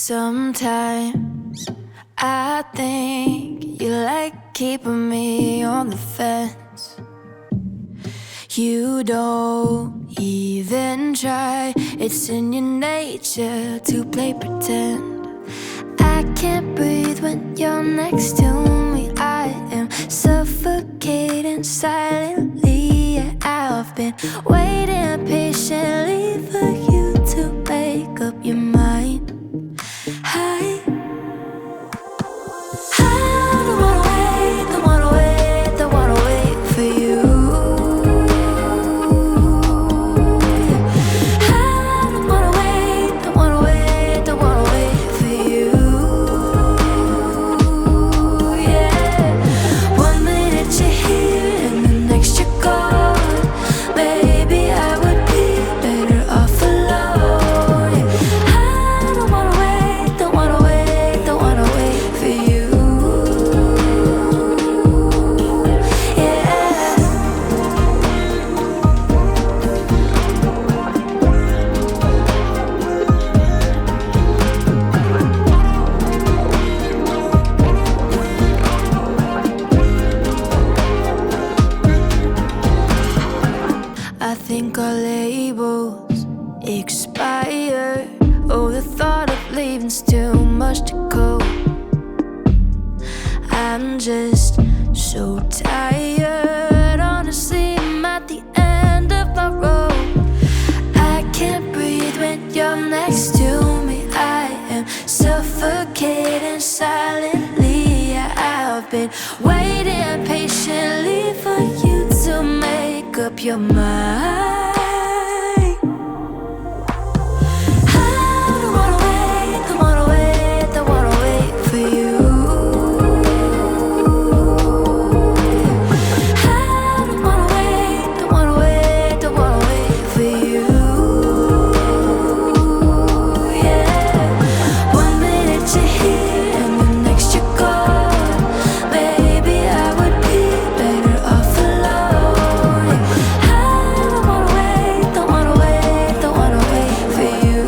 Sometimes I think you like keeping me on the fence. You don't even try, it's in your nature to play pretend. I can't breathe when you're next to me. I am suffocating silently. Yeah, I've been waiting patiently for you to make up your mind. I don't wanna wait, don't wanna wait, don't wanna wait for you. I don't wanna wait, don't wanna wait, don't wanna wait for you. Yeah, 1 minute you're here and the next you're gone. Maybe I would be better off alone. I don't wanna wait, don't wanna wait, don't wanna wait for you. I think our labels expire. Oh, the thought of leaving's too much to cope. I'm just so tired. Honestly, I'm at the end of my rope. I can't breathe when you're next to me. I am suffocating silently. Yeah, I've been waiting patiently for you to make up your mind. I don't wanna wait, don't wanna wait, don't wanna wait for you. I don't wanna wait, don't wanna wait, don't wanna wait for you. Yeah, 1 minute you're here and the next you're gone. Maybe I would be better off alone. I don't wanna wait, don't wanna wait, don't wanna wait for you.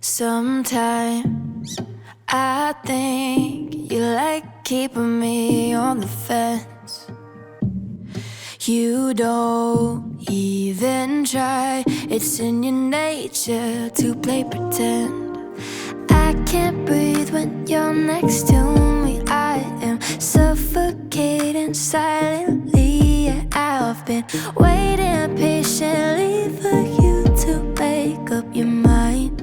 Sometimes I think you like keeping me on the fence. You don't even try, it's in your nature to play pretend. I can't breathe when you're next to me. I am suffocating silently. Yeah, I've been waiting patiently for you to make up your mind.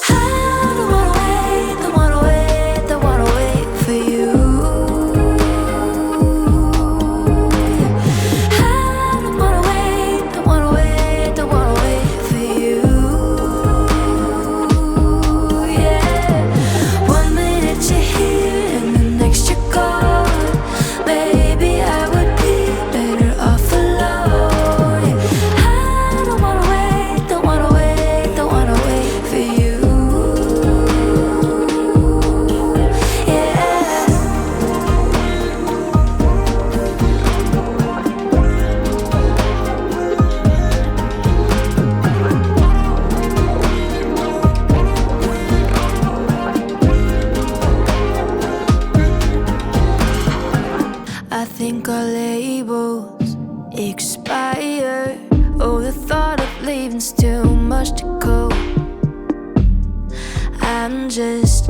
I don't wanna wait, don't wanna wait, don't wanna wait for you. I don't wanna wait, don't wanna wait, don't wanna wait for you. Yeah, 1 minute you're here and the next you're gone. Maybe I would be better off alone. I don't wanna wait, don't wanna wait, don't wanna wait for you. I think our labels expire. Oh, the thought of leaving's too much to cope. I'm just